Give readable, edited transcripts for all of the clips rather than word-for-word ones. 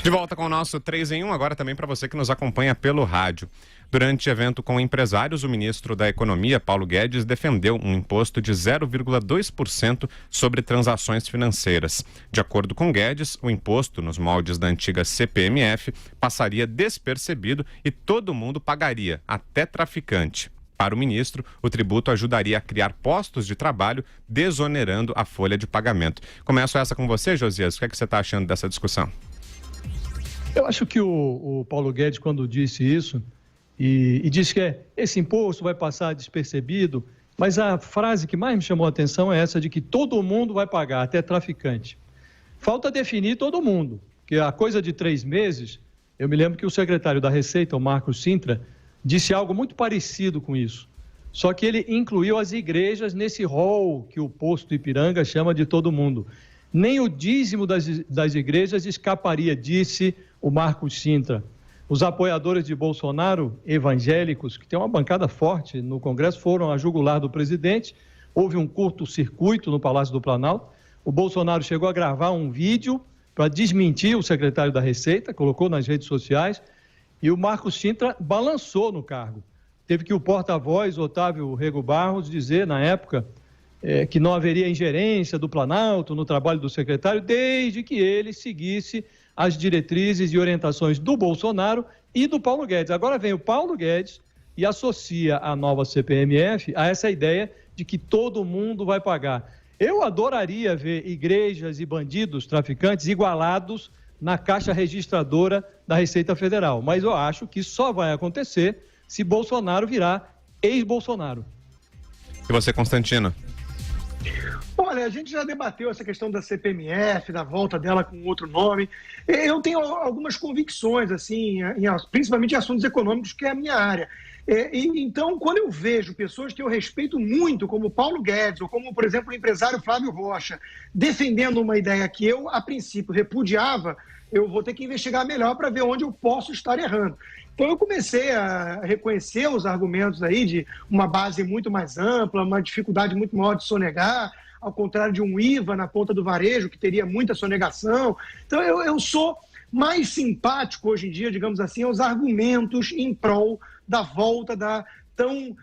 De volta com o nosso 3 em 1, agora também para você que nos acompanha pelo rádio. Durante evento com empresários, o ministro da Economia, Paulo Guedes, defendeu um imposto de 0,2% sobre transações financeiras. De acordo com Guedes, o imposto, nos moldes da antiga CPMF, passaria despercebido e todo mundo pagaria, até traficante. Para o ministro, o tributo ajudaria a criar postos de trabalho, desonerando a folha de pagamento. Começo essa com você, Josias. O que é que você está achando dessa discussão? Eu acho que o Paulo Guedes, quando disse isso, e disse que esse imposto vai passar despercebido, mas a frase que mais me chamou a atenção é essa de que todo mundo vai pagar, até traficante. Falta definir todo mundo, porque a coisa de 3 meses, eu me lembro que o secretário da Receita, o Marcos Sintra, disse algo muito parecido com isso. Só que ele incluiu as igrejas nesse rol que o Posto Ipiranga chama de todo mundo. Nem o dízimo das igrejas escaparia, disse o Marcos Sintra. Os apoiadores de Bolsonaro, evangélicos, que tem uma bancada forte no Congresso, foram à jugular do presidente. Houve um curto-circuito no Palácio do Planalto. O Bolsonaro chegou a gravar um vídeo para desmentir o secretário da Receita, colocou nas redes sociais, e o Marcos Sintra balançou no cargo. Teve que o porta-voz, Otávio Rego Barros, dizer, na época, que não haveria ingerência do Planalto no trabalho do secretário, desde que ele seguisse as diretrizes e orientações do Bolsonaro e do Paulo Guedes. Agora vem o Paulo Guedes e associa a nova CPMF a essa ideia de que todo mundo vai pagar. Eu adoraria ver igrejas e bandidos, traficantes, igualados na caixa registradora da Receita Federal, mas eu acho que só vai acontecer se Bolsonaro virar ex-Bolsonaro. E você, Constantino? Olha, a gente já debateu essa questão da CPMF, da volta dela com outro nome. Eu tenho algumas convicções, assim, principalmente em assuntos econômicos, que é a minha área. Então, quando eu vejo pessoas que eu respeito muito, como Paulo Guedes, ou como, por exemplo, o empresário Flávio Rocha, defendendo uma ideia que eu, a princípio, repudiava, eu vou ter que investigar melhor para ver onde eu posso estar errando. Então, eu comecei a reconhecer os argumentos aí de uma base muito mais ampla, uma dificuldade muito maior de sonegar, ao contrário de um IVA na ponta do varejo, que teria muita sonegação. Então, eu sou mais simpático hoje em dia, digamos assim, aos argumentos em prol da volta da tão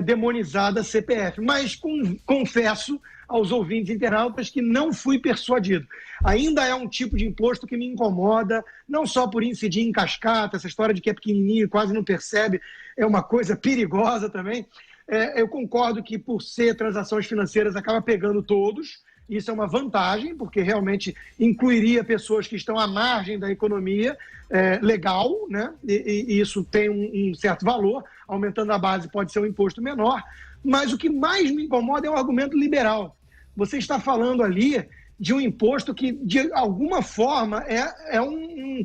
demonizada CPF. Mas confesso aos ouvintes internautas que não fui persuadido. Ainda é um tipo de imposto que me incomoda, não só por incidir em cascata, essa história de que é pequenininho e quase não percebe, é uma coisa perigosa também. Eu concordo que por ser transações financeiras acaba pegando todos, isso é uma vantagem, porque realmente incluiria pessoas que estão à margem da economia legal, né? E isso tem um certo valor, aumentando a base pode ser um imposto menor, mas o que mais me incomoda é o argumento liberal. Você está falando ali de um imposto que, de alguma forma, é um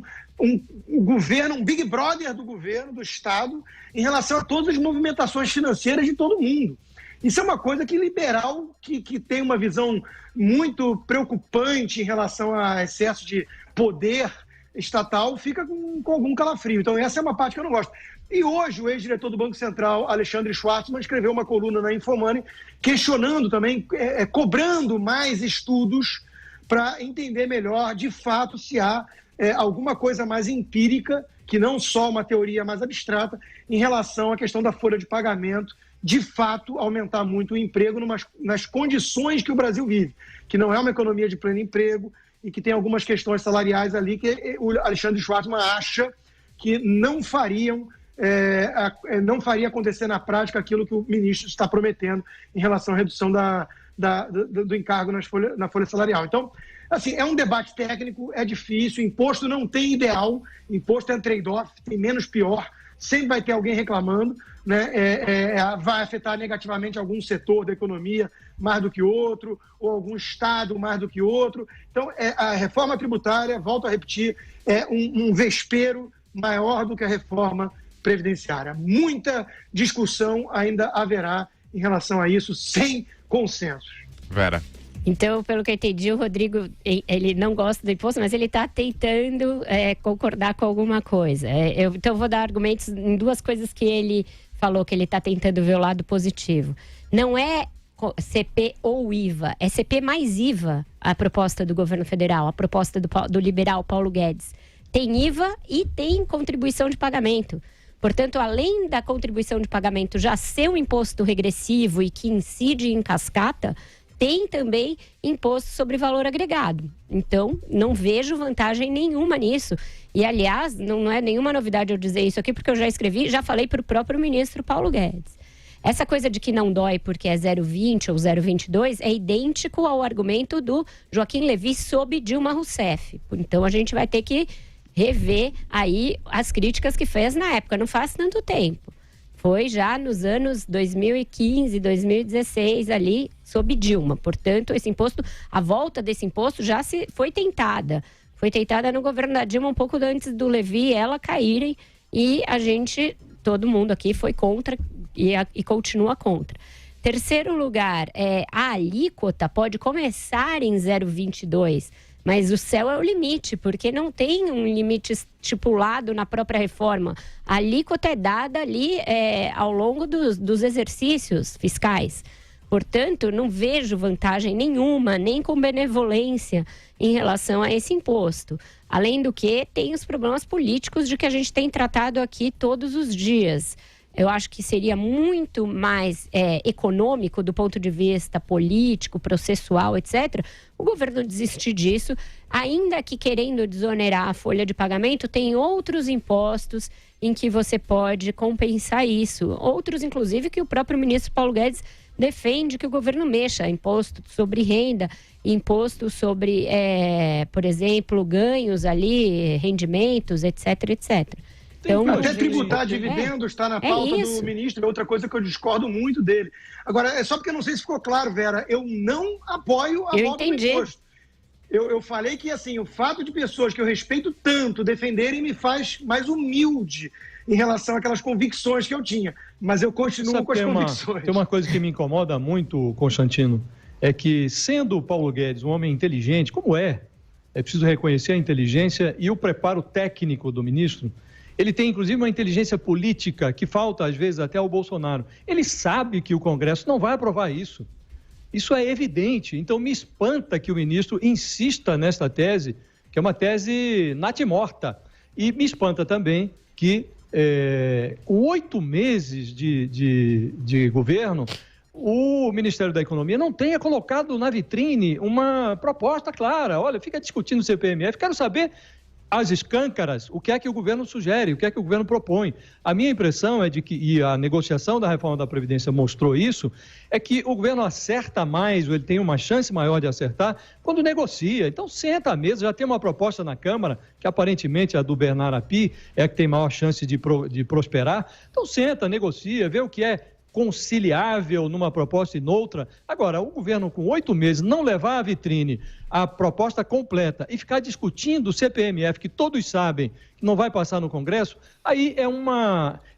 governo, um Big Brother do governo, do Estado, em relação a todas as movimentações financeiras de todo mundo. Isso é uma coisa que liberal, que tem uma visão muito preocupante em relação a excesso de poder estatal, fica com algum calafrio. Então, essa é uma parte que eu não gosto. E hoje, o ex-diretor do Banco Central, Alexandre Schwartzman, escreveu uma coluna na Infomoney questionando também, cobrando mais estudos para entender melhor, de fato, se há alguma coisa mais empírica, que não só uma teoria mais abstrata, em relação à questão da folha de pagamento, de fato, aumentar muito o emprego nas condições que o Brasil vive, que não é uma economia de pleno emprego e que tem algumas questões salariais ali que o Alexandre Schwartzman acha que não faria acontecer na prática aquilo que o ministro está prometendo em relação à redução do encargo na folha salarial. Então, assim, é um debate técnico, é difícil, imposto não tem ideal, imposto é trade-off, tem menos pior, sempre vai ter alguém reclamando, né? Vai afetar negativamente algum setor da economia mais do que outro, ou algum estado mais do que outro. Então, a reforma tributária, volto a repetir, é um vespeiro maior do que a reforma previdenciária. Muita discussão ainda haverá em relação a isso, sem consenso. Vera. Então, pelo que eu entendi, o Rodrigo, ele não gosta do imposto, mas ele está tentando concordar com alguma coisa. Então, eu vou dar argumentos em duas coisas que ele falou, que ele está tentando ver o lado positivo. Não é CP ou IVA, é CP mais IVA a proposta do governo federal, a proposta do liberal Paulo Guedes. tem IVA e tem contribuição de pagamento. Portanto, além da contribuição de pagamento já ser um imposto regressivo e que incide em cascata, tem também imposto sobre valor agregado. Então, não vejo vantagem nenhuma nisso. E, aliás, não é nenhuma novidade eu dizer isso aqui, porque eu já escrevi, já falei para o próprio ministro Paulo Guedes. Essa coisa de que não dói porque é 0,20 ou 0,22 é idêntico ao argumento do Joaquim Levy sob Dilma Rousseff. Então, a gente vai ter que rever aí as críticas que fez na época. Não faz tanto tempo. Foi já nos anos 2015, 2016 ali, sob Dilma. Portanto, esse imposto, a volta desse imposto já foi tentada. Foi tentada no governo da Dilma um pouco antes do Levy e ela caírem. E a gente, todo mundo aqui foi contra e continua contra. Terceiro lugar, a alíquota pode começar em 0,22, mas o céu é o limite, porque não tem um limite estipulado na própria reforma. A alíquota é dada ali ao longo dos exercícios fiscais. Portanto, não vejo vantagem nenhuma, nem com benevolência em relação a esse imposto. Além do que, tem os problemas políticos de que a gente tem tratado aqui todos os dias. Eu acho que seria muito mais econômico do ponto de vista político, processual, etc., o governo desistir disso, ainda que querendo desonerar a folha de pagamento, tem outros impostos em que você pode compensar isso. Outros, inclusive, que o próprio ministro Paulo Guedes defende que o governo mexa. Imposto sobre renda, imposto sobre, por exemplo, ganhos ali, rendimentos, etc., etc., Então, até tributar dividendos está na pauta do ministro, é outra coisa que eu discordo muito dele. Agora, é só porque eu não sei se ficou claro, Vera, eu não apoio a volta do imposto. Eu falei que, assim, o fato de pessoas que eu respeito tanto defenderem me faz mais humilde em relação àquelas convicções que eu tinha. Mas eu continuo com as convicções. Tem uma coisa que me incomoda muito, Constantino, é que, sendo o Paulo Guedes um homem inteligente, como é preciso reconhecer a inteligência e o preparo técnico do ministro. Ele tem, inclusive, uma inteligência política que falta, às vezes, até ao Bolsonaro. Ele sabe que o Congresso não vai aprovar isso. Isso é evidente. Então, me espanta que o ministro insista nesta tese, que é uma tese natimorta. E me espanta também que, com 8 meses de governo, o Ministério da Economia não tenha colocado na vitrine uma proposta clara. Olha, fica discutindo o CPMF. Quero saber às escâncaras, o que é que o governo sugere, o que é que o governo propõe. A minha impressão é de que, e a negociação da reforma da Previdência mostrou isso, é que o governo acerta mais, ou ele tem uma chance maior de acertar, quando negocia. Então, senta à mesa, já tem uma proposta na Câmara, que aparentemente a do Bernard Api é a que tem maior chance de prosperar. Então, senta, negocia, vê o que é conciliável numa proposta e noutra. Agora, o governo com 8 meses não levar à vitrine a proposta completa e ficar discutindo o CPMF, que todos sabem que não vai passar no Congresso, aí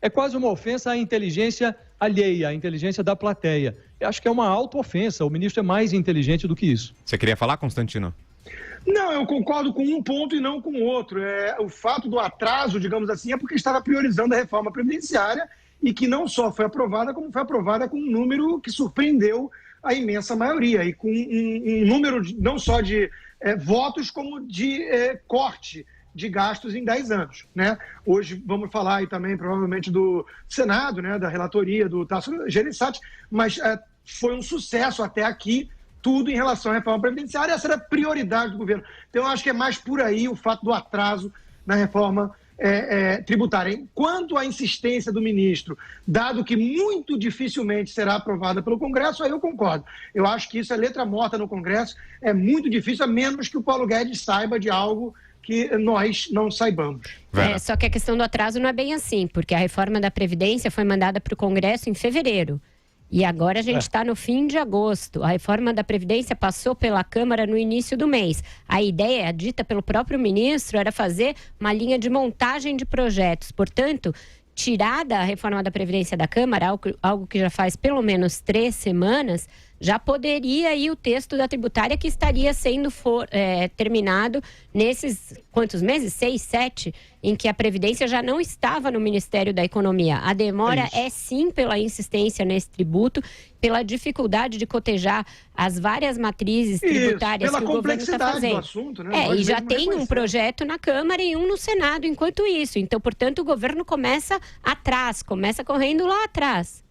é quase uma ofensa à inteligência alheia, à inteligência da plateia. Eu acho que é uma autoofensa. O ministro é mais inteligente do que isso. Você queria falar, Constantino? Não, eu concordo com um ponto e não com o outro. O fato do atraso, digamos assim, é porque estava priorizando a reforma previdenciária e que não só foi aprovada, como foi aprovada com um número que surpreendeu a imensa maioria, e com um número não só de votos, como de corte de gastos em 10 anos. Né? Hoje vamos falar aí também, provavelmente, do Senado, né, da relatoria do Tasso Gereissati, mas foi um sucesso até aqui, tudo em relação à reforma previdenciária. Essa era a prioridade do governo. Então, eu acho que é mais por aí o fato do atraso na reforma tributária. Quanto à insistência do ministro, dado que muito dificilmente será aprovada pelo Congresso, aí eu concordo. Eu acho que isso é letra morta no Congresso, é muito difícil, a menos que o Paulo Guedes saiba de algo que nós não saibamos. Só que a questão do atraso não é bem assim, porque a reforma da Previdência foi mandada para o Congresso em fevereiro. E agora a gente está no fim de agosto. A reforma da Previdência passou pela Câmara no início do mês. A ideia, dita pelo próprio ministro, era fazer uma linha de montagem de projetos. Portanto, tirada a reforma da Previdência da Câmara, algo que já faz pelo menos 3 semanas, já poderia ir o texto da tributária que estaria sendo terminado nesses quantos meses? 6, 7, em que a Previdência já não estava no Ministério da Economia. A demora é sim pela insistência nesse tributo, pela dificuldade de cotejar as várias matrizes tributárias que o governo está fazendo. Assunto, né? E já tem um projeto na Câmara e um no Senado enquanto isso. Então, portanto, o governo começa atrás, começa correndo lá atrás.